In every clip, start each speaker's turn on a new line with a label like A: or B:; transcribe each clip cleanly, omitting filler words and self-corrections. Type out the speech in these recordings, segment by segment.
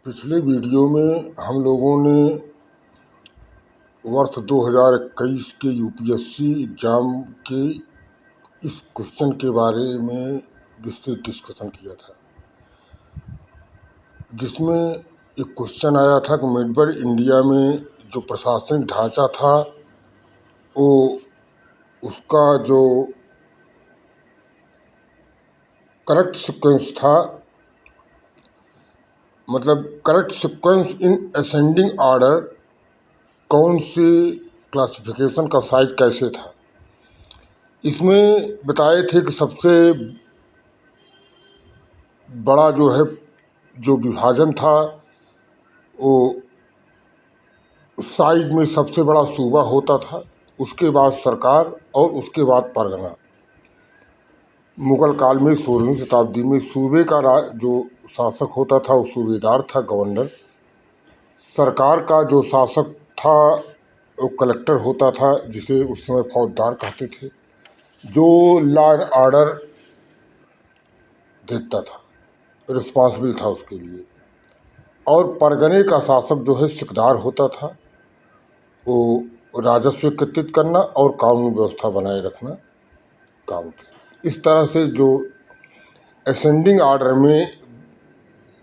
A: पिछले वीडियो में हम लोगों ने वर्ष 2021 के यूपीएससी एग्ज़ाम के इस क्वेश्चन के बारे में विस्तृत डिस्कशन किया था, जिसमें एक क्वेश्चन आया था कि मेड इंडिया में जो प्रशासनिक ढांचा था वो उसका जो करेक्ट सीक्वेंस था, मतलब correct sequence in ascending order, कौन से क्लासिफिकेशन का साइज कैसे था। इसमें बताए थे कि सबसे बड़ा जो विभाजन था वो साइज में सबसे बड़ा सूबा होता था, उसके बाद सरकार और उसके बाद परगना। मुगल काल में 16वीं शताब्दी में सूबे का जो शासक होता था वो सूबेदार था, गवर्नर। सरकार का जो शासक था वो कलेक्टर होता था, जिसे उस समय फौजदार कहते थे, जो लॉ एंड ऑर्डर देखता था, रिस्पॉन्सिबल था उसके लिए। और परगने का शासक जो है सिकदार होता था, वो राजस्व एकत्रित करना और कानून व्यवस्था बनाए रखना काम थे। इस तरह से जो असेंडिंग ऑर्डर में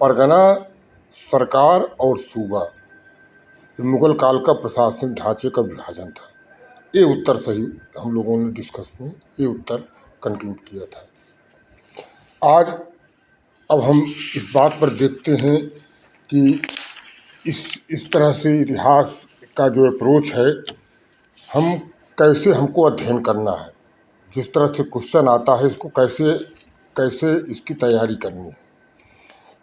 A: परगना, सरकार और सूबा, मुगल काल का प्रशासनिक ढांचे का विभाजन था। ये उत्तर सही हम लोगों ने डिस्कस में ये उत्तर कंक्लूड किया था। आज अब हम इस बात पर देखते हैं कि इस तरह से इतिहास का जो अप्रोच है, हम कैसे हमको अध्ययन करना है। जिस तरह से क्वेश्चन आता है, इसको कैसे कैसे इसकी तैयारी करनी है।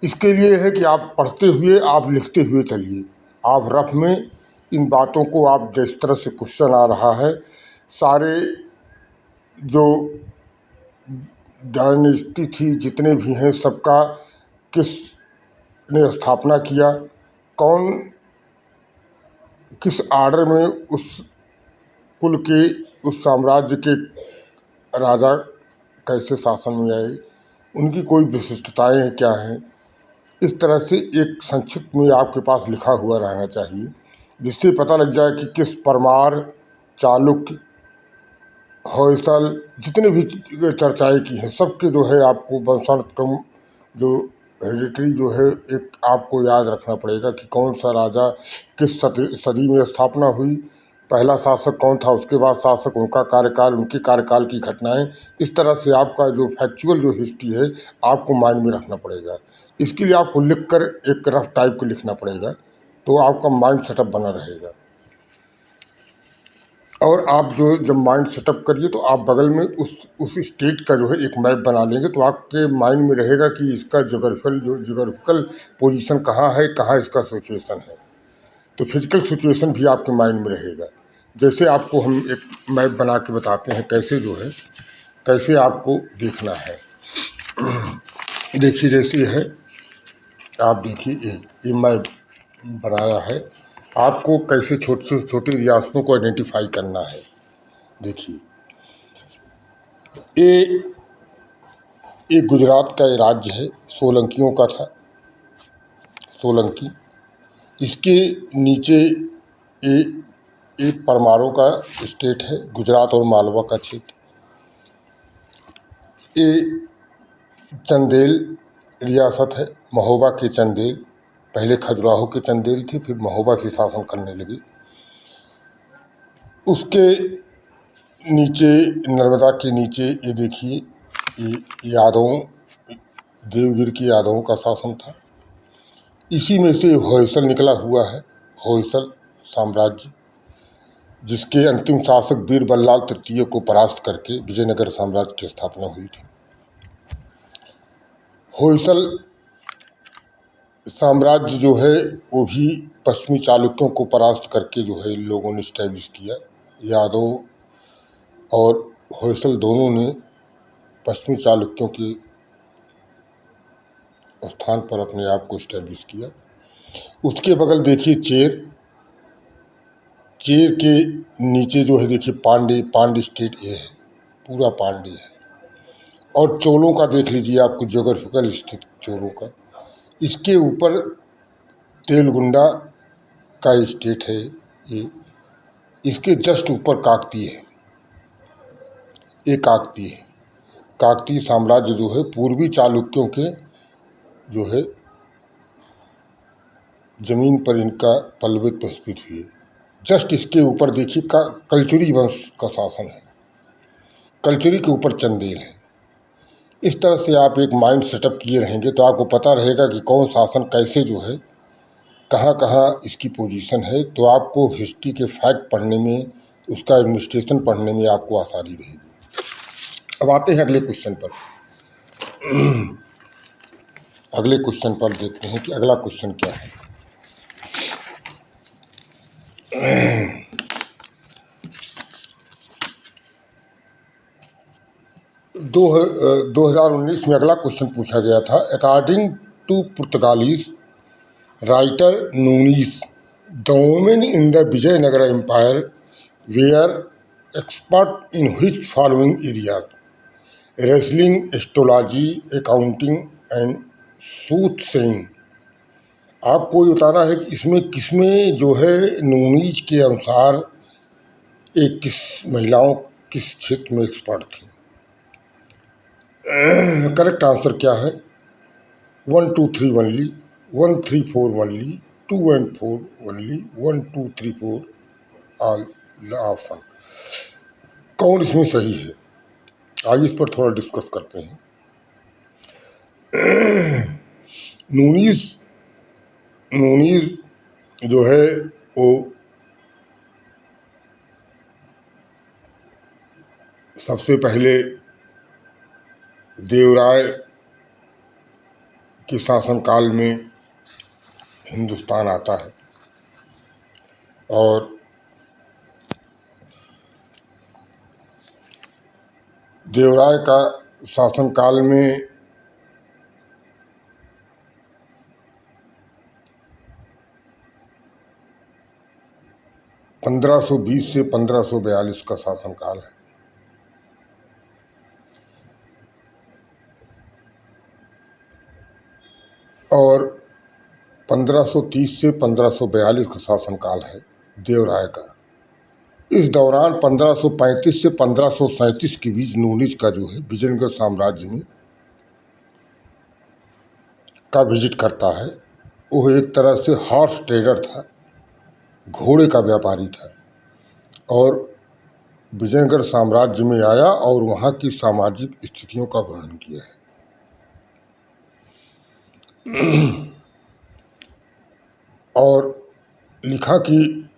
A: इसके लिए है कि आप पढ़ते हुए, आप लिखते हुए चलिए। आप रफ में इन बातों को, आप जिस तरह से क्वेश्चन आ रहा है, सारे जो डायनेस्टी थी, जितने भी हैं, सबका किसने स्थापना किया, कौन किस आर्डर में उस कुल के, उस साम्राज्य के राजा कैसे शासन में आए, उनकी कोई विशिष्टताएं क्या हैं, इस तरह से एक संक्षिप्त में आपके पास लिखा हुआ रहना चाहिए, जिससे पता लग जाए कि किस परमार, चालुक्य, होयसल, जितने भी चर्चाएं की हैं, सबके जो है आपको वंशानुक्रम, जो हेरिडिटरी जो है, एक आपको याद रखना पड़ेगा कि कौन सा राजा किस सदी में स्थापना हुई, पहला शासक कौन था, उसके बाद शासक, उनका कार्यकाल, उनके कार्यकाल की घटनाएं। इस तरह से आपका जो फैक्चुअल जो हिस्ट्री है आपको माइंड में रखना पड़ेगा। इसके लिए आपको लिख कर एक रफ टाइप को लिखना पड़ेगा, तो आपका माइंड सेटअप बना रहेगा। और आप जो जब माइंड सेटअप करिए तो आप बगल में उस स्टेट का जो है एक मैप बना लेंगे, तो आपके माइंड में रहेगा कि इसका जोग्राफिकल पोजीशन कहाँ है, कहाँ इसका सिचुएशन है। तो फिजिकल सिचुएशन भी आपके माइंड में रहेगा। जैसे आपको हम एक मैप बना के बताते हैं कैसे जो है, कैसे आपको देखना है। देखिए, जैसे है, आप देखिए ये मैप बनाया है, आपको कैसे छोटे से छोटी रियासतों को आइडेंटिफाई करना है। देखिए, ये गुजरात का राज्य है, सोलंकियों का था, सोलंकी। इसके नीचे ये परमारों का स्टेट है, गुजरात और मालवा का क्षेत्र। ये चंदेल रियासत है, महोबा के चंदेल, पहले खजुराहो के चंदेल थी, फिर महोबा से शासन करने लगी। उसके नीचे, नर्मदा के नीचे, ये देखिए, ये यादवों, देवगिर के यादवों का शासन था। इसी में से होयसल निकला हुआ है, होयसल साम्राज्य, जिसके अंतिम शासक वीर बल्लाल तृतीय को परास्त करके विजयनगर साम्राज्य की स्थापना हुई थी। होयसल साम्राज्य जो है वो भी पश्चिमी चालुक्यों को परास्त करके जो है इन लोगों ने स्टैब्लिश किया। यादव और होयसल दोनों ने पश्चिमी चालुक्यों के स्थान पर अपने आप को स्टैब्लिश किया। उसके बगल देखिए चेर, चेर के नीचे जो है देखिए पांड्य स्टेट ये है, पूरा पांड्य है। और चोलों का देख लीजिए, आपको ज्योग्राफिकल स्थिति चोलों का। इसके ऊपर तेलगुंडा का स्टेट है ये। इसके जस्ट ऊपर काकतीय है, ये काकतीय है। काकतीय साम्राज्य जो है पूर्वी चालुक्यों के जो है जमीन पर इनका पल्लवित्व स्थित हुई है। जस्ट इसके ऊपर देखिए कलचुरी वंश का शासन है, कलचुरी के ऊपर चंदेल है। इस तरह से आप एक माइंड सेटअप किए रहेंगे तो आपको पता रहेगा कि कौन शासन कैसे जो है कहाँ कहाँ इसकी पोजीशन है, तो आपको हिस्ट्री के फैक्ट पढ़ने में, उसका एडमिनिस्ट्रेशन पढ़ने में आपको आसानी रहेगी। अब आते हैं अगले क्वेश्चन पर। अगले क्वेश्चन पर देखते हैं कि अगला क्वेश्चन क्या है। 2019 में अगला क्वेश्चन पूछा गया था। According to Portuguese writer Nunes, the women in the Vijayanagar empire were expert in which following areas? Wrestling, astrology, accounting and soothsaying. आपको ये बताना है कि इसमें किसमें जो है नूनीज के अनुसार एक किस महिलाओं किस क्षेत्र में एक्सपर्ट थी। करेक्ट आंसर क्या है? 1 2 3 only, 1 3 4 only, 2 and 4 only, 1 2 3 4 all the option. कौन इसमें सही है? आइए इस पर थोड़ा डिस्कस करते हैं। नूनीज नूनीज जो है वो सबसे पहले देवराय के शासनकाल में हिंदुस्तान आता है और देवराय का शासनकाल में (1520 से 1542) का शासनकाल है। और 1530 से 1542 का शासनकाल है देवराय का। इस दौरान 1535 से 1537 के बीच नूनीज का जो है विजयनगर साम्राज्य में का विजिट करता है। वो एक तरह से हॉर्स ट्रेडर था, घोड़े का व्यापारी था, और विजयनगर साम्राज्य में आया और वहाँ की सामाजिक स्थितियों का वर्णन किया है। और लिखा कि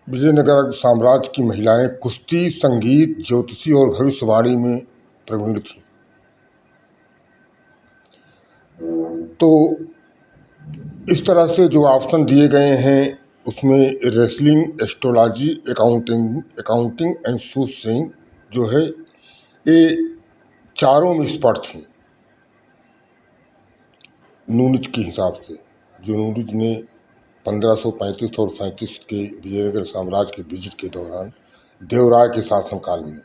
A: विजयनगर साम्राज्य की महिलाएं कुश्ती, संगीत, ज्योतिषी और भविष्यवाणी में प्रवीण थीं। तो इस तरह से जो ऑप्शन दिए गए हैं उसमें wrestling, astrology, accounting and soothe saying जो है ये चारों में एक्सपर्ट थी नूनीज के हिसाब से। जो नूनीज ने 1535 और 37 के विजयनगर साम्राज्य के विजिट के दौरान देवराय के शासनकाल में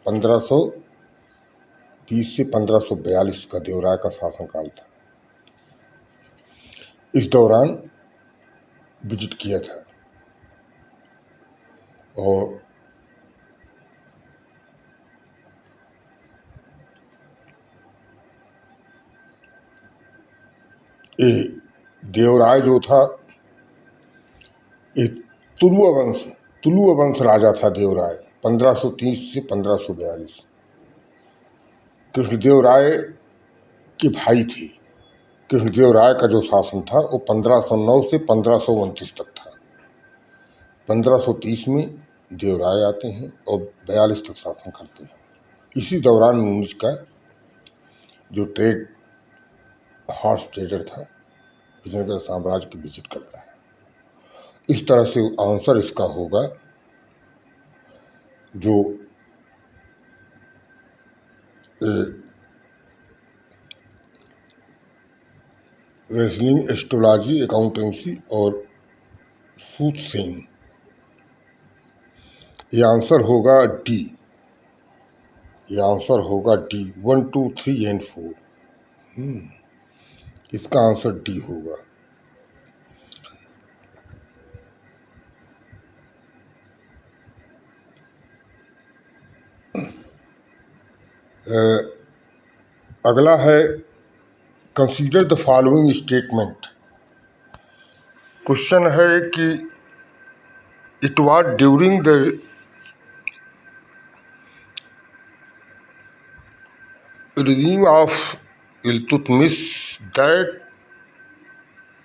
A: 1530 से 1542 का देवराय का शासनकाल था, इस दौरान विजिट किया था। और ये देवराय जो था ये तुलुआ वंश राजा था देवराय, 1530 से 1542। कृष्णदेव राय के भाई थे। कृष्णदेव राय का जो शासन था वो 1509 से 1529 तक था। 1530 में देवराय आते हैं और 42 तक शासन करते हैं। इसी दौरान नूनीज का जो हॉर्स ट्रेडर था विजयनगर साम्राज्य की विजिट करता है। इस तरह से आंसर इसका होगा जो रेसलिंग, एस्ट्रोलॉजी, अकाउंटेंसी और सूथ सेइंग, ये आंसर होगा डी। ये आंसर होगा डी, 1 2 3 and 4। इसका आंसर डी होगा। अगला है consider the following statement. Question है कि it was during the regime of Iltutmish that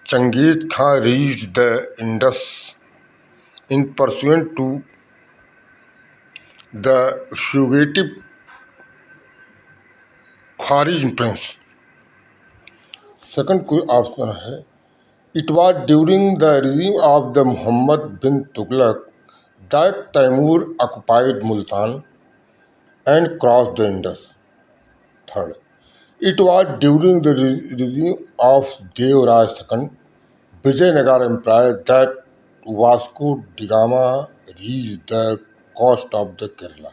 A: Changiz Khan reached the Indus in pursuant to the fugitive Kharij prince। Second कोई option है it was during the regime of the Muhammad bin Tughlaq that Taimur occupied Multan and crossed the Indus। Third It was during the regime of Devraj II Vijayanagar Empire that Vasco da Gama reached the coast of the Kerala।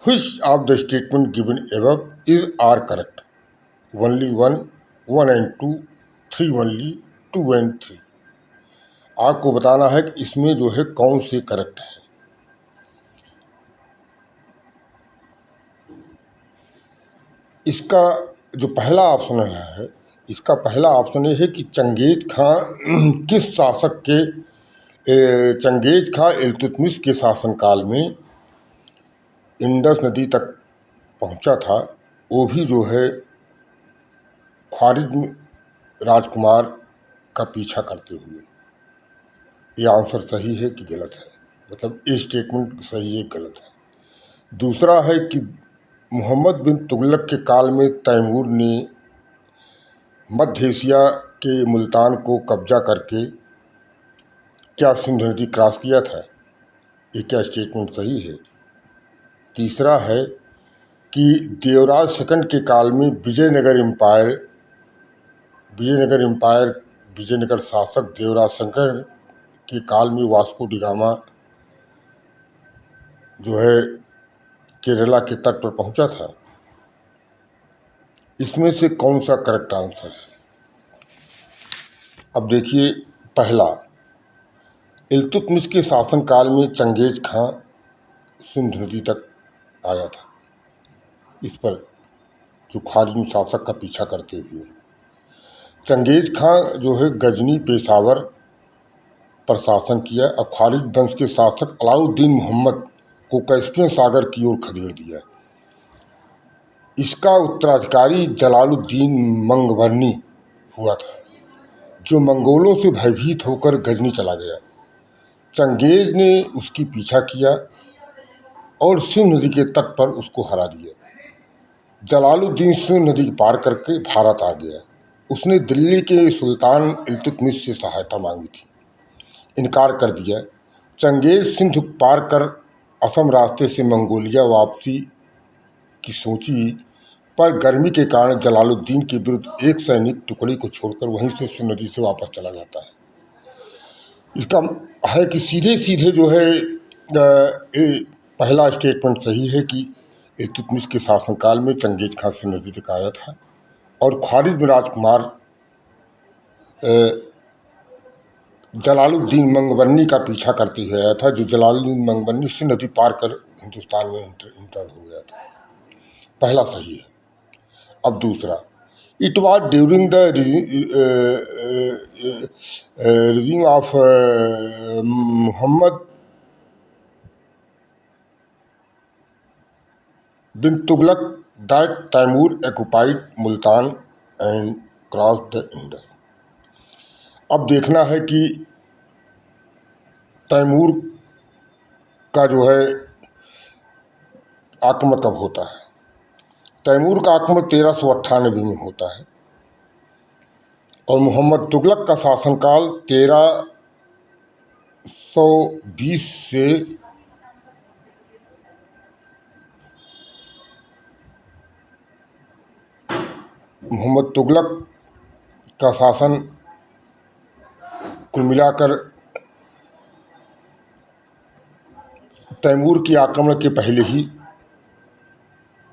A: Which of the statement given above is are correct? Only one, one and two, three only, two and three। आपको बताना है कि इसमें जो है कौन से correct है। इसका जो पहला ऑप्शन है, इसका पहला ऑप्शन ये है कि चंगेज खां किस शासक के चंगेज खां इल्तुतमिश के शासनकाल में इंडस नदी तक पहुंचा था, वो भी जो है ख्वारिज़्म राजकुमार का पीछा करते हुए। ये आंसर सही है कि गलत है, मतलब ये स्टेटमेंट सही है गलत है। दूसरा है कि मोहम्मद बिन तुगलक के काल में तैमूर ने मध्य एशिया के मुल्तान को कब्जा करके क्या सिंधु नदी क्रॉस किया था? ये क्या स्टेटमेंट सही है? तीसरा है कि देवराज सेकंड के काल में विजयनगर शासक देवराज सेकंड के काल में वास्को डी गामा जो है केरला के तट पर पहुंचा था। इसमें से कौन सा करेक्ट आंसर है? अब देखिए, पहला, इल्तुतमिश के शासनकाल में चंगेज खां सिंधु नदी तक आया था, इस पर जो ख्वारिज़्म शासक का पीछा करते हुए। चंगेज खां जो है गजनी पेशावर पर शासन किया और ख्वारिज वंश के शासक अलाउद्दीन मोहम्मद को कैस्पियन सागर की ओर खदेड़ दिया। इसका उत्तराधिकारी जलालुद्दीन मंगवर्नी हुआ था, जो मंगोलों से भयभीत होकर गजनी चला गया। चंगेज ने उसकी पीछा किया और सिंधु नदी के तट पर उसको हरा दिया। जलालुद्दीन सिंधु नदी पार करके भारत आ गया। उसने दिल्ली के सुल्तान इल्तुतमिश से सहायता मांगी थी, इनकार कर दिया। चंगेज सिंधु पार कर असम रास्ते से मंगोलिया वापसी की सोची, पर गर्मी के कारण जलालुद्दीन के विरुद्ध एक सैनिक टुकड़ी को छोड़कर वहीं से सिंधु नदी से वापस चला जाता है। इसका है कि सीधे सीधे जो है पहला स्टेटमेंट सही है कि इल्तुतमिश के शासनकाल में चंगेज खां सिंधु नदी तक आया था और ख्वारिज़्म राजकुमार जलालुद्दीन मंगवर्नी का पीछा करते हुए आया था, जो जलालुद्दीन मंगवर्नी सिंधु नदी पार कर हिंदुस्तान में इंटर हो गया था। पहला सही है। अब दूसरा, it was during the regime of Mohammad bin Tughlaq that Timur occupied Multan and cross the Indus. अब देखना है कि तैमूर का जो है आक्रमण कब होता है। तैमूर का आक्रमण 1398 में होता है और मोहम्मद तुगलक का शासनकाल 1320 से मोहम्मद तुगलक का शासन कुल मिलाकर तैमूर के आक्रमण के पहले ही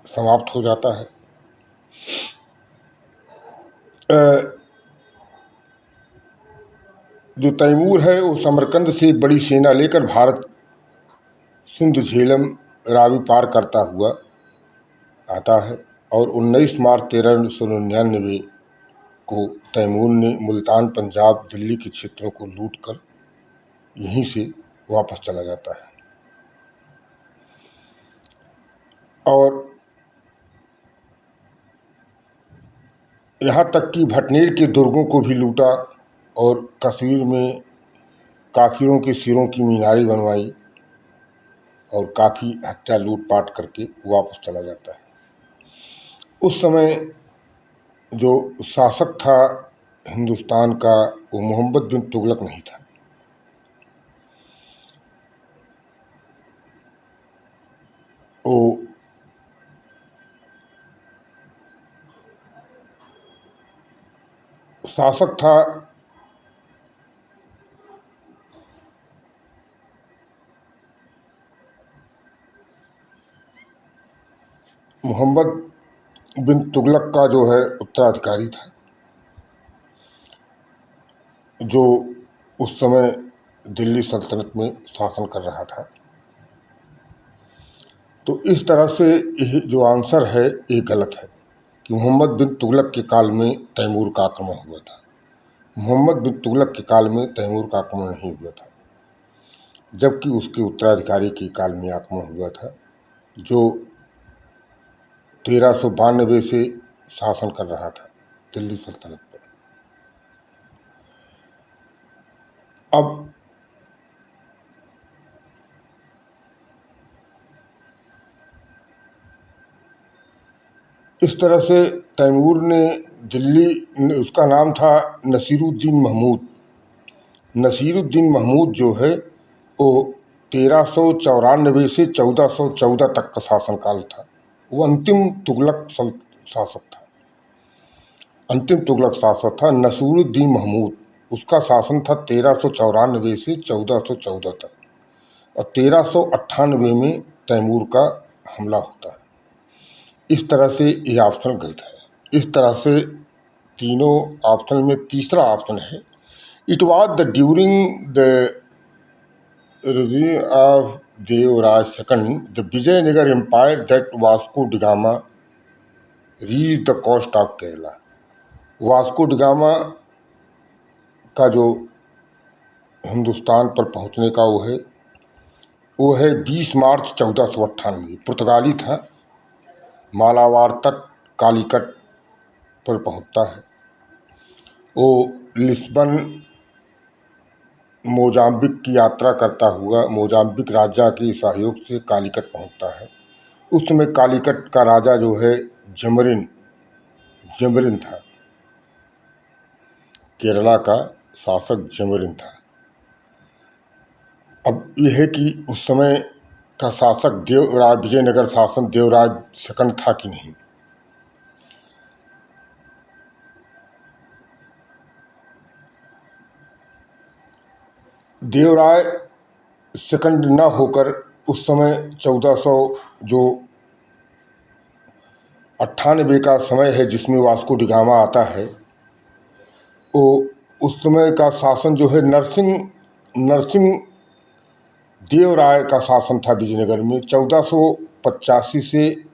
A: समाप्त हो जाता है। जो तैमूर है वो समरकंद से एक बड़ी सेना लेकर भारत सिंधु झेलम रावी पार करता हुआ आता है और 19 मार्च 1399 को तैमूर ने मुल्तान, पंजाब, दिल्ली के क्षेत्रों को लूट कर यहीं से वापस चला जाता है और यहाँ तक कि भटनेर के दुर्गों को भी लूटा और कश्मीर में काफिरों के सिरों की मीनारी बनवाई और काफ़ी हत्या लूटपाट करके वापस चला जाता है। उस समय जो शासक था हिंदुस्तान का वो मोहम्मद बिन तुगलक नहीं था। वो शासक था मोहम्मद बिन तुगलक का जो है उत्तराधिकारी था, जो उस समय दिल्ली सल्तनत में शासन कर रहा था। तो इस तरह से ये जो आंसर है ये गलत है कि मोहम्मद बिन तुगलक के काल में तैमूर का आक्रमण हुआ था। मोहम्मद बिन तुगलक के काल में तैमूर का आक्रमण नहीं हुआ था, जबकि उसके उत्तराधिकारी के काल में आक्रमण हुआ था, जो 1392 से शासन कर रहा था दिल्ली सल्तनत पर। अब इस तरह से तैमूर ने दिल्ली, उसका नाम था नसीरुद्दीन महमूद। नसीरुद्दीन महमूद जो है वो 1394 से 1414 तक का शासनकाल था। वो अंतिम तुगलक शासक था, अंतिम तुगलक शासक था नसीरुद्दीन महमूद। उसका शासन था 1394 से 1414 तक और 1398 में तैमूर का हमला होता है। इस तरह से ये ऑप्शन गलत है। इस तरह से तीनों ऑप्शन में तीसरा ऑप्शन है, it was the during the regime of Devraj II, the Vijayanagar Empire that Vasco da Gama reached the coast of Kerala। Vasco da Gama का जो हिंदुस्तान पर पहुंचने का वो है 20 मार्च 1498। पुर्तगाली था, मालाबार तट कालीकट पर पहुंचता है। वो लिस्बन मोजाम्बिक की यात्रा करता हुआ मोजाम्बिक राजा के सहयोग से कालीकट पहुंचता है। उस समय कालीकट का राजा जो है जमरिन था, केरला का शासक जमरिन था। अब यह है कि उस समय का शासक देवराज, विजयनगर शासन देवराज सेकंड था कि नहीं। देवराय सेकंड न होकर उस समय 1400 जो 98 का समय है जिसमें वास्को डी गामा आता है, वो उस समय का शासन जो है नरसिंह देवराय का शासन था विजयनगर में। 1485 से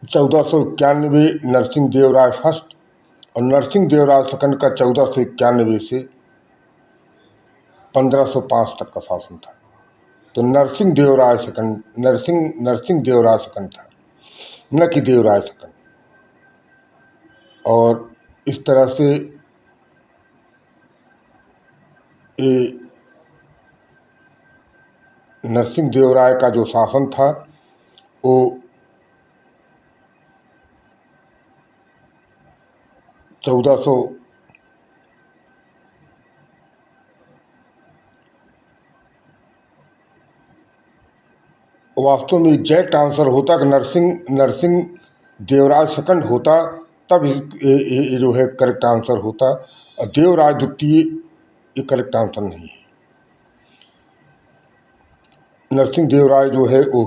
A: 1491 नरसिंह देव राय फर्स्ट और नरसिंह देव राय सेकंड का 1491 से 1505 तक का शासन था। तो नरसिंह देव राय सेकंड नरसिंह देव राय सेकंड था, न कि देवराय सेकंड। और इस तरह से ये नरसिंह देव राय का जो शासन था वो 1400 वास्तव में एग्जैक्ट आंसर होता कि नरसिंह देवराज सेकंड होता, तब ये जो है करेक्ट आंसर होता। और देवराज द्वितीय ये करेक्ट आंसर नहीं है। नरसिंह देवराय जो है वो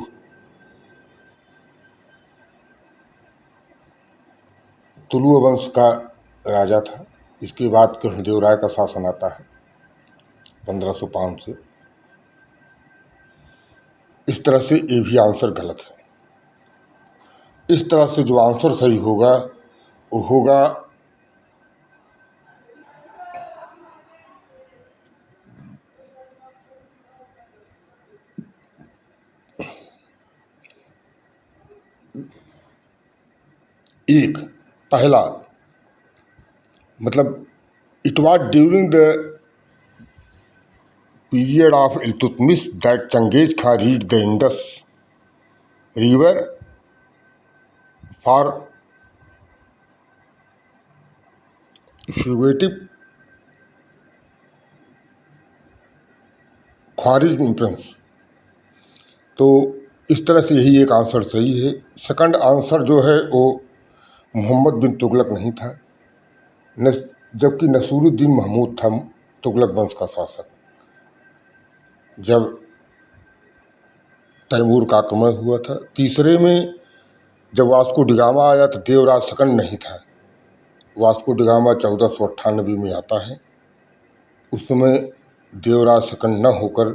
A: तुलुव वंश का राजा था। इसके बाद कृष्णदेव राय का शासन आता है 1505 से। इस तरह से ये भी आंसर गलत है। इस तरह से जो आंसर सही होगा वो होगा एक, पहला, मतलब it was during the period of Iltutmish that Changez Khan reached the Indus river for fugitive Khwarizm prince. तो इस तरह से यही एक आंसर सही है। सेकंड आंसर जो है वो मोहम्मद बिन तुगलक नहीं था, जबकि नसीरुद्दीन महमूद था तुगलक वंश का शासक। जब तैमूर का आक्रमण हुआ था। तीसरे में जब वास्को डिगामा आया तो देवराज सेकंड नहीं था। वास्को डिगामा 1498 में आता है। उस समय देवराज सेकंड न होकर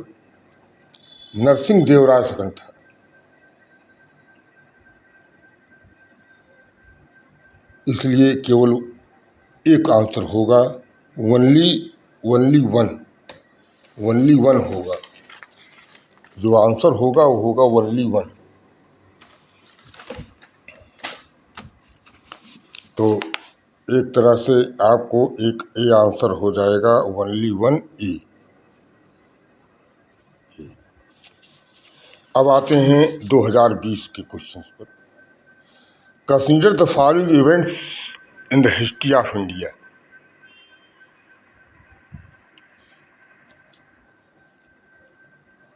A: नरसिंह देवराज सेकंड था। इसलिए केवल एक आंसर होगा, ओनली वन होगा। जो आंसर होगा वो होगा ओनली वन। तो एक तरह से आपको एक ए आंसर हो जाएगा, ओनली वन ए। अब आते हैं 2020 के क्वेश्चन पर। Consider the following events in the history of India.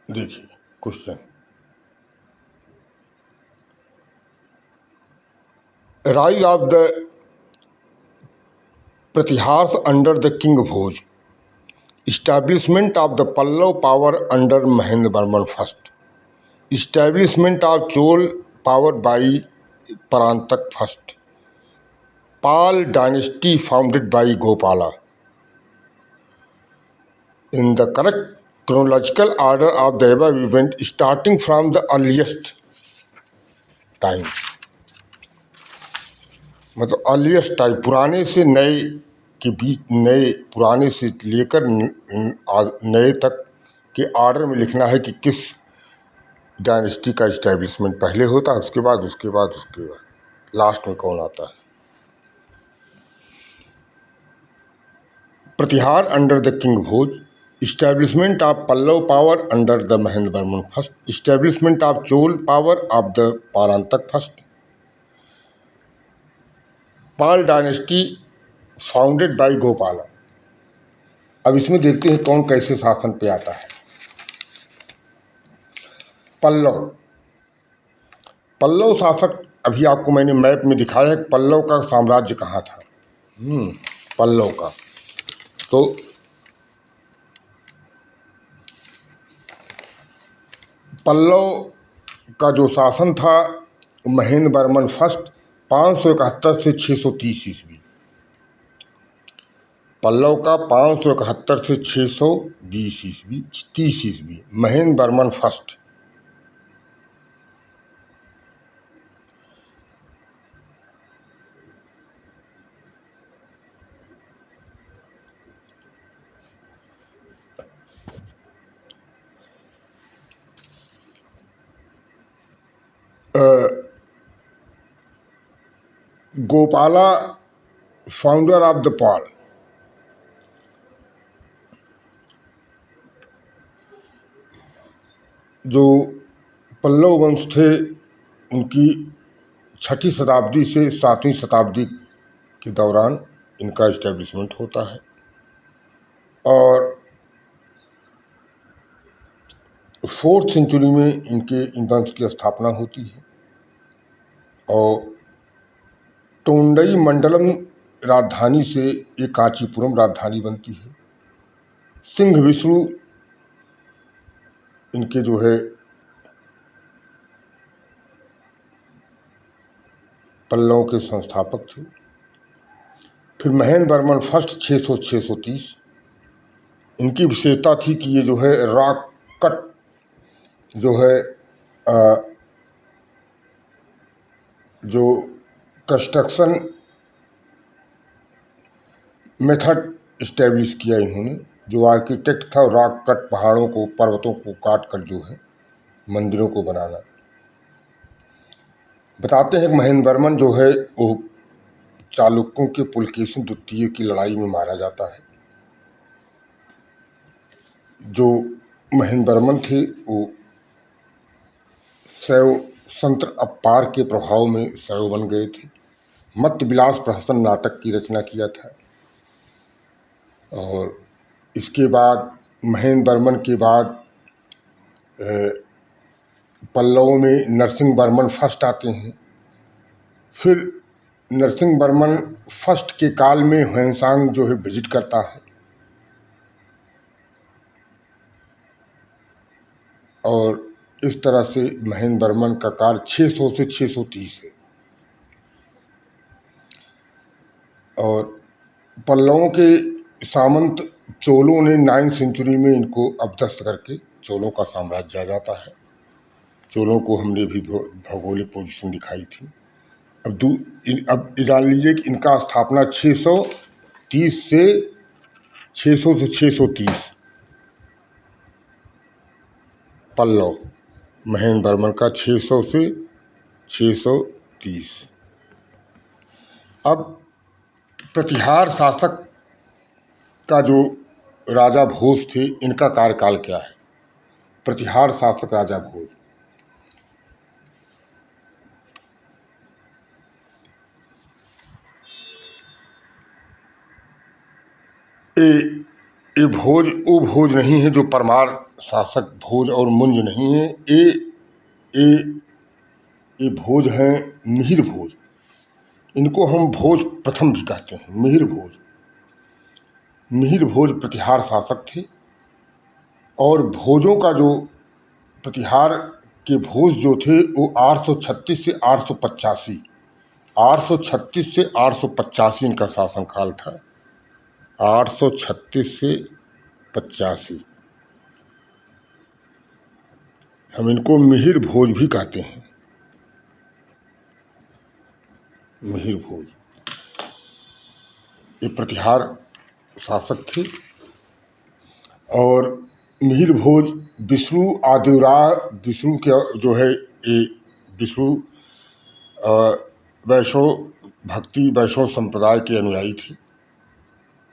A: देखिए question, rise of the Pratiharas under the king Bhoj, establishment of the Pallav power under Mahendravarman I, establishment of Chol power by Parantak I, Pal dynasty founded by Gopala. In the correct chronological order of the above event, starting from the earliest time, मतलब earliest time, पुराने से नए के बीच, नए पुराने से लेकर नए तक के ऑर्डर में लिखना है कि किस डायनेस्टी का इस्टेब्लिशमेंट पहले होता है, उसके बाद लास्ट में कौन आता है। Pratihara under the king Bhoj, establishment of Pallava power under the Mahendravarman first, establishment of Chola power of the Parantaka first, Pala dynasty founded by Gopala. अब इसमें देखते हैं कौन कैसे शासन पे आता है। पल्लव शासक, अभी आपको मैंने मैप में दिखाया है पल्लव का साम्राज्य कहाँ था। पल्लव का, तो पल्लव का जो शासन था महेंद्रवर्मन फर्स्ट 571 से 630 ईस्वी। पल्लव का 571 से 620 ईस्वी, 30 ईस्वी, Mahendravarman first. Gopala founder of the Pala, जो पल्लव वंश थे उनकी 6ठी शताब्दी से 7वीं शताब्दी के दौरान इनका इस्टेब्लिशमेंट होता है और 4th सेंचुरी में इन वंश की स्थापना होती है और टोंडई मंडलम राजधानी से एक कांचीपुरम राजधानी बनती है। सिंह विष्णु इनके जो है पल्लव के संस्थापक थे। फिर महेंद्र वर्मन फर्स्ट 600-630। इनकी विशेषता थी कि ये जो है रॉक कट जो है जो कंस्ट्रक्शन मेथड इस्टेब्लिश किया इन्होंने। जो आर्किटेक्ट था रॉक कट, पहाड़ों को पर्वतों को काट कर जो है मंदिरों को बनाना। बताते हैं कि महेंद्र वर्मन जो है वो चालुक्यों के पुलकेशिन द्वितीय की लड़ाई में मारा जाता है। जो महेंद्र वर्मन थे वो शैव संत अपार के प्रभाव में शैव बन गए थे। मत्त विलास प्रहसन नाटक की रचना किया था। और इसके बाद महेंद्र वर्मन के बाद पल्लवों में नरसिंह वर्मन फर्स्ट आते हैं। फिर नरसिंह वर्मन फर्स्ट के काल में ह्वेनसांग जो है विजिट करता है और इस तरह से महेंद्र वर्मन का काल 600 से 630 है। और पल्लवों के सामंत चोलों ने 9वीं सेंचुरी में इनको अपदस्त करके चोलों का साम्राज्य आ जाता है। चोलों को हमने भी भौगोलिक पोजीशन दिखाई थी। अब जान लीजिए कि इनका स्थापना 630 से 600 से 630 पल्लव महेंद्र वर्मन का 600 से 630। अब प्रतिहार शासक का जो राजा भोज थे इनका कार्यकाल क्या है। प्रतिहार शासक राजा भोज ये भोज वो भोज नहीं है जो परमार शासक भोज और मुंज नहीं है। ये भोज हैं मिहिर भोज। इनको हम भोज प्रथम भी कहते हैं। मिहिर भोज प्रतिहार शासक थे। और भोजों का जो प्रतिहार के भोज जो थे वो 836 से 885 836 से 885 इनका शासनकाल था। 836 से 85। हम इनको मिहिर भोज भी कहते हैं। मिहिर भोज ये प्रतिहार शासक थे। और मिहिर भोज विष्णु आदिवराह विष्णु के जो है ये विष्णु वैष्णव भक्ति वैष्णव संप्रदाय के अनुयायी थे।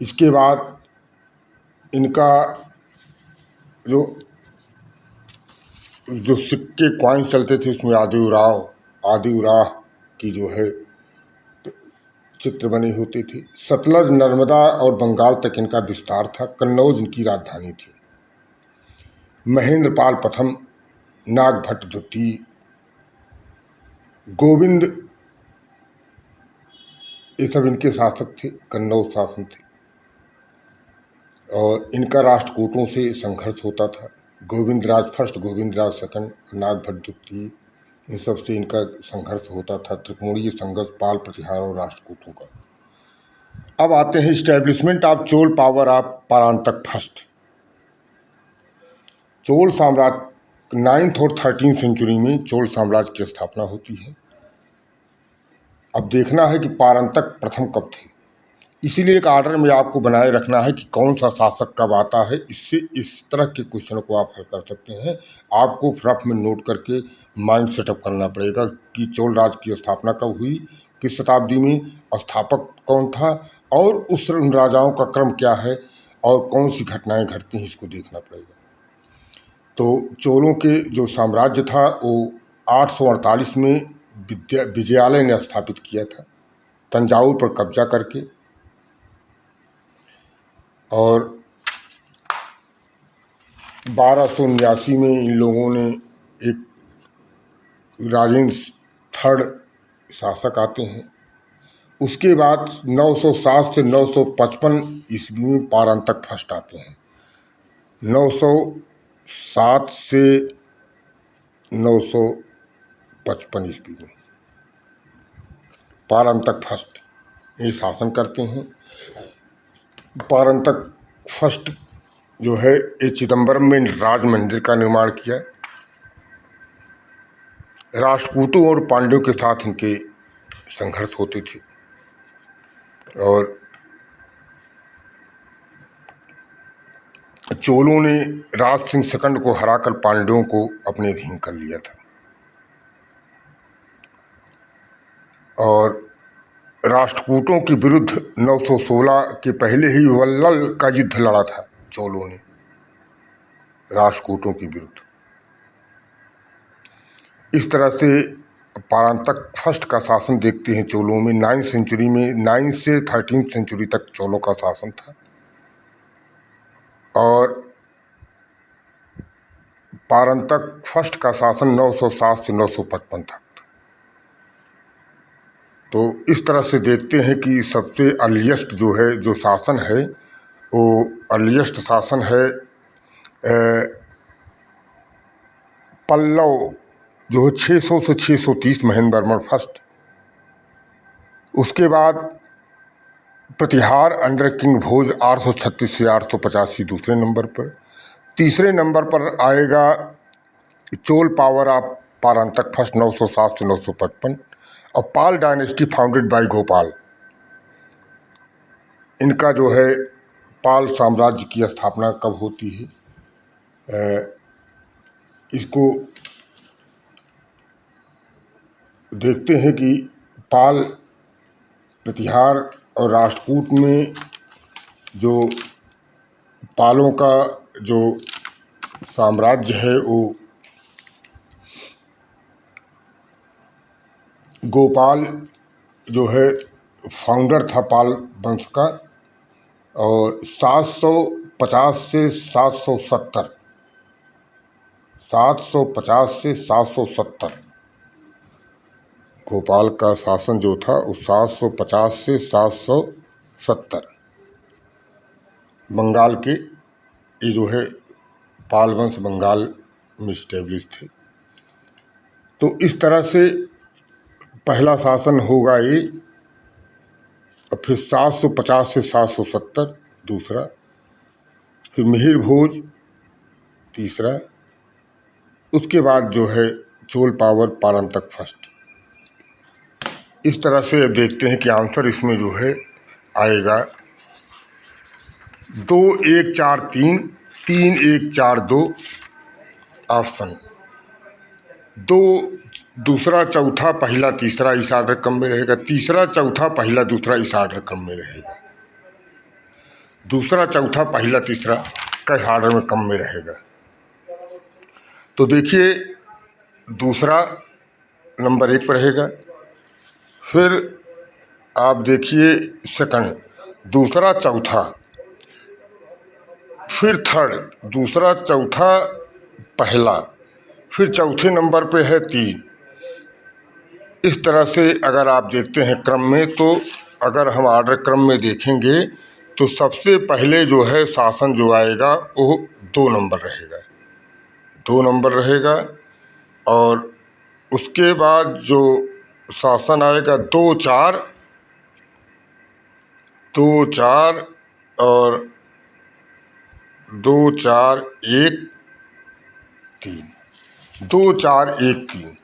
A: इसके बाद इनका जो सिक्के कॉइन चलते थे उसमें आदिवराह की जो है चित्र बनी होती थी। सतलज नर्मदा और बंगाल तक इनका विस्तार था। कन्नौज इनकी राजधानी थी। महेंद्र पाल प्रथम, नागभट्ट द्वितीय, गोविंद ये सब इनके शासक थे। कन्नौज शासन थे। और इनका राष्ट्रकूटों से संघर्ष होता था। गोविंद राज फर्स्ट, गोविंद राज सेकंड, नागभट्ट द्वितीय, इन सब से इनका संघर्ष होता था। त्रिकोणीय संघर्ष पाल प्रतिहार और राष्ट्रकूटों का। अब आते हैं establishment of Chola power of Parantaka first. Chola साम्राज्य 9th और 13th सेंचुरी में चोल साम्राज्य की स्थापना होती है। अब देखना है कि परांतक प्रथम कब थे। इसीलिए एक आर्डर में आपको बनाए रखना है कि कौन सा शासक कब आता है। इससे इस तरह के क्वेश्चन को आप हल कर सकते हैं। आपको रफ में नोट करके माइंड सेटअप करना पड़ेगा कि चोल राज की स्थापना कब हुई, किस शताब्दी में, स्थापक कौन था और उस राजाओं का क्रम क्या है और कौन सी घटनाएं घटती हैं, इसको देखना पड़ेगा। तो चोलों के जो साम्राज्य था वो 848 में विजयालय ने स्थापित किया था तंजावुर पर कब्जा करके। और 1289 में इन लोगों ने एक राजेंद्र थर्ड शासक आते हैं। उसके बाद 907 से 955 ईस्वी में परांतक फर्स्ट आते हैं। 907 से 955 ईस्वी में परांतक फर्स्ट ये शासन करते हैं। पारंतक फर्स्ट जो है ये चिदम्बरम में राज मंदिर का निर्माण किया। राष्ट्रकूटों और पांड्यों के साथ इनके संघर्ष होते थे और चोलों ने राज सिंह सेकंड को हराकर पांड्यों को अपने अधीन कर लिया था और राष्ट्रकूटों के विरुद्ध 916 के पहले ही वल्लल का युद्ध लड़ा था चोलों ने राष्ट्रकूटों के विरुद्ध। इस तरह से पारंतक फर्स्ट का शासन देखते हैं चोलों में 9वीं सेंचुरी में 9 से 13वीं सेंचुरी तक चोलों का शासन था और पारंतक फर्स्ट का शासन 907 से 955 तक। तो इस तरह से देखते हैं कि सबसे अर्लीस्ट जो है जो शासन है वो अर्लीस्ट शासन है पल्लव जो है 600 से 630 महेंद्र वर्मन फर्स्ट। उसके बाद प्रतिहार अंडर किंग भोज 836 से 885 दूसरे नंबर पर। तीसरे नंबर पर आएगा चोल पावर ऑफ पारंतक फर्स्ट 907 से 955 और पाल डायनेस्टी फाउंडेड बाय गोपाल। इनका जो है पाल साम्राज्य की स्थापना कब होती है इसको देखते हैं कि पाल प्रतिहार और राष्ट्रकूट में जो पालों का जो साम्राज्य है वो गोपाल जो है फाउंडर था पाल वंश का और 750 से 770 गोपाल का शासन जो था वो 750 से 770 बंगाल के ये जो है पाल वंश बंगाल में स्टेब्लिश थे। तो इस तरह से पहला शासन होगा ये और फिर 750 से 770 दूसरा, फिर मिहिर भोज तीसरा, उसके बाद जो है चोल पावर पारंतक फर्स्ट। इस तरह से अब देखते हैं कि आंसर इसमें जो है आएगा 2 1 4 3 3 1 4 2 ऑप्शन 2 दूसरा चौथा पहला तीसरा इस आर्डर क्रम में रहेगा। तीसरा चौथा पहला दूसरा इस आर्डर क्रम में रहेगा। दूसरा चौथा पहला तीसरा किस आर्डर में क्रम में रहेगा। तो देखिए दूसरा नंबर 1 पर रहेगा। फिर आप देखिए सेकंड, दूसरा चौथा, फिर थर्ड, दूसरा चौथा पहला, फिर चौथे नंबर पे है 3। इस तरह से अगर आप देखते हैं क्रम में, तो अगर हम आर्डर क्रम में देखेंगे तो सबसे पहले जो है शासन जो आएगा वो 2 नंबर रहेगा, 2 नंबर रहेगा। और उसके बाद जो शासन आएगा 2 4 2 4 और 2 4 1 3 2 4 1 3।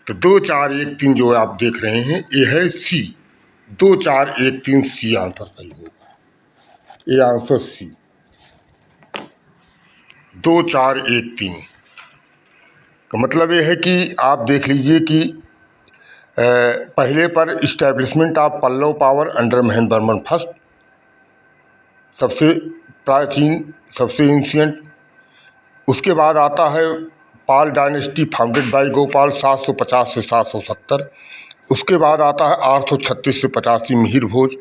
A: तो 2 4 1 3 जो आप देख रहे हैं ये है सी। 2 4 1 3 सी आंसर सही होगा। ये आंसर सी 2 4 1 3 का मतलब ये है कि आप देख लीजिए कि पहले पर establishment of Pallava power under Mahendra Varman first, सबसे प्राचीन सबसे एंशियंट। उसके बाद आता है Pala dynasty founded by Gopala 750 से 770। उसके बाद आता है 836 से 85 मिहिर भोज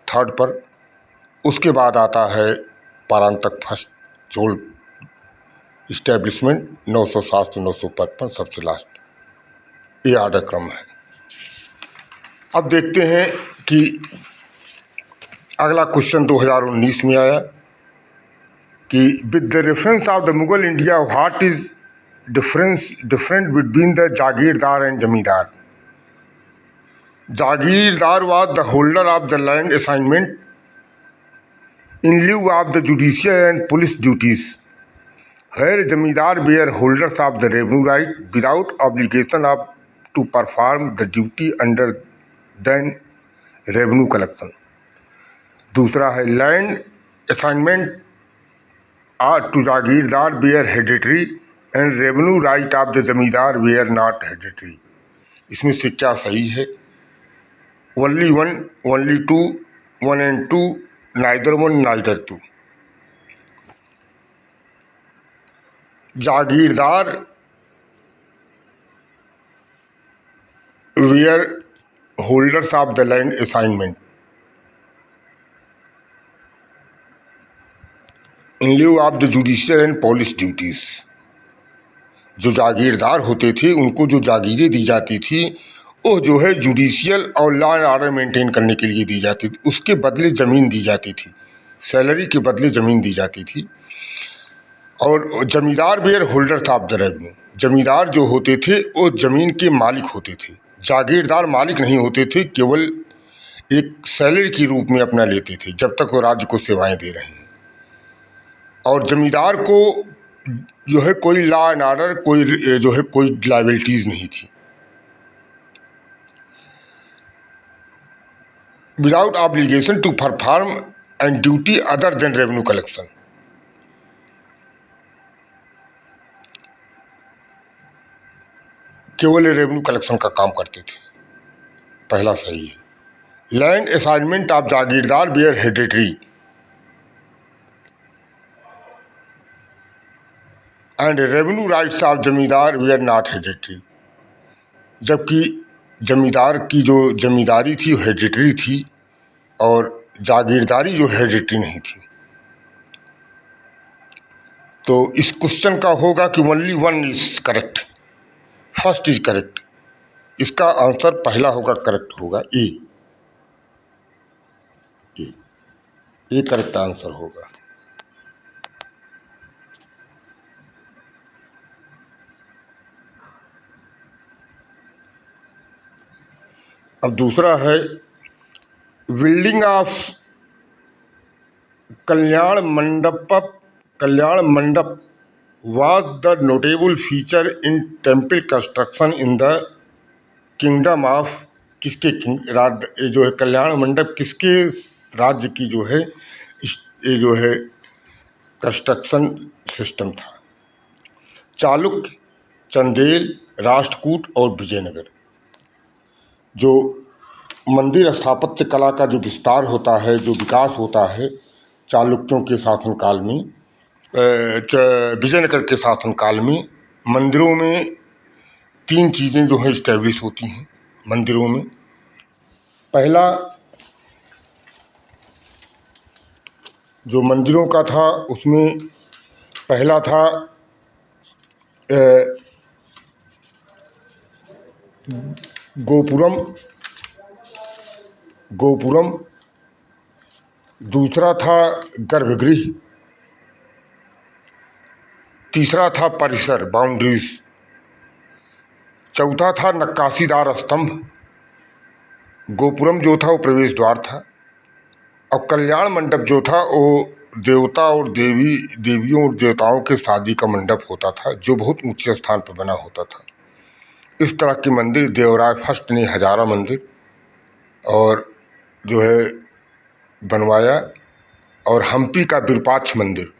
A: थर्ड पर। उसके बाद आता है पारंतक फर्स्ट चोल इस्टेब्लिशमेंट 907 से 955 सबसे लास्ट। ये आर्डर क्रम है। अब देखते हैं कि अगला क्वेश्चन 2019 में आया कि with the reference of the Mughal India what is different between the jagirdar and zamindar. Jagirdar was the holder of the land assignment In lieu of the judicial and police duties, where zamindar were holders of the revenue right without obligation of to perform the duty under then revenue collection. दूसरा है land assignment to Jagirdar were hereditary and revenue right of the जमींदार were not hereditary. इसमें से क्या सही है? Only one, only two, one and two, neither one, neither two. Jagirdar were holders of the land assignment in lieu of the judicial and police duties. जो जागीरदार होते थे उनको जो जागीरें दी जाती थी वो जो है जुडिशियल और लॉ एंड ऑर्डर मेंटेन करने के लिए दी जाती थी, उसके बदले ज़मीन दी जाती थी, सैलरी के बदले ज़मीन दी जाती थी। और zamindar were holders of the revenue, zamindar जो होते थे वो ज़मीन के मालिक होते थे, जागीरदार मालिक नहीं होते थे, केवल एक सैलरी के रूप में अपना लेते थे जब तक वो राज्य को सेवाएं दे रहे हैं। और जमींदार को जो है कोई लॉ एंड ऑर्डर, कोई जो है कोई लाइबिलिटीज़ नहीं थी। Without obligation to perform and duty other than revenue collection, केवल रेवेन्यू कलेक्शन का काम करते थे। पहला सही है। Land assignment of jagirdar were hereditary and revenue rights of zamindar were not hereditary, जबकि जमींदार की जो जमींदारी थी वो हेरिडिटरी थी और जागीरदारी जो हेरिडिटरी नहीं थी। तो इस क्वेश्चन का होगा कि only one is correct, first is correct. इसका आंसर पहला होगा, करेक्ट होगा ए, ए करेक्ट आंसर होगा। अब दूसरा है बिल्डिंग ऑफ कल्याण मंडप was the notable feature in temple construction in the kingdom of किसके राज्य, जो है कल्याण मंडप किसके राज्य की जो है ये जो है कंस्ट्रक्शन सिस्टम था? चालुक्य, चंदेल, राष्ट्रकूट और विजयनगर। जो मंदिर स्थापत्य कला का जो विस्तार होता है, जो विकास होता है चालुक्यों के शासनकाल में, विजयनगर के शासनकाल में, मंदिरों में तीन चीज़ें जो हैं इस्टेब्लिश होती हैं मंदिरों में। पहला जो मंदिरों का था उसमें पहला था गोपुरम, दूसरा था गर्भगृह, तीसरा था परिसर बाउंड्रीज, चौथा था नक्काशीदार स्तंभ। गोपुरम जो था वो प्रवेश द्वार था और कल्याण मंडप जो था वो देवता और देवियों और देवताओं के शादी का मंडप होता था जो बहुत ऊंचे स्थान पर बना होता था। इस तरह के मंदिर देवराय फर्स्ट ने हजारा मंदिर और जो है बनवाया, और हम्पी का विरूपाक्ष मंदिर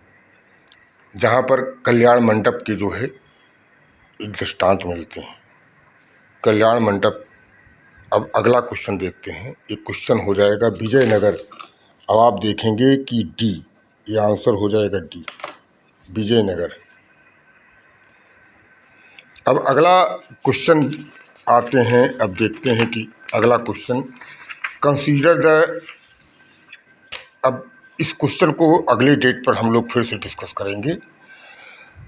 A: जहाँ पर कल्याण मंडप के जो है दृष्टांत मिलते हैं। कल्याण मंडप। अब अगला क्वेश्चन देखते हैं। एक क्वेश्चन हो जाएगा विजयनगर। अब आप देखेंगे कि डी, ये आंसर हो जाएगा डी, विजयनगर। अब अगला क्वेश्चन आते हैं। अब देखते हैं कि अगला क्वेश्चन कंसीडर द, अब इस क्वेश्चन को अगले डेट पर हम लोग फिर से डिस्कस करेंगे।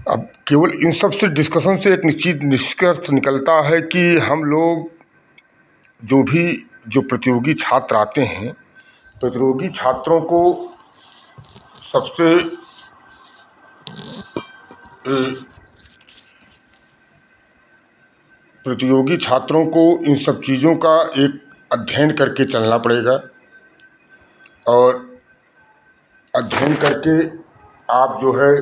A: अब केवल इन सब से डिस्कशन से एक निश्चित निष्कर्ष निकलता है कि हम लोग जो प्रतियोगी छात्र आते हैं, प्रतियोगी छात्रों को सबसे प्रतियोगी छात्रों को इन सब चीज़ों का एक अध्ययन करके चलना पड़ेगा। और अध्ययन करके आप जो है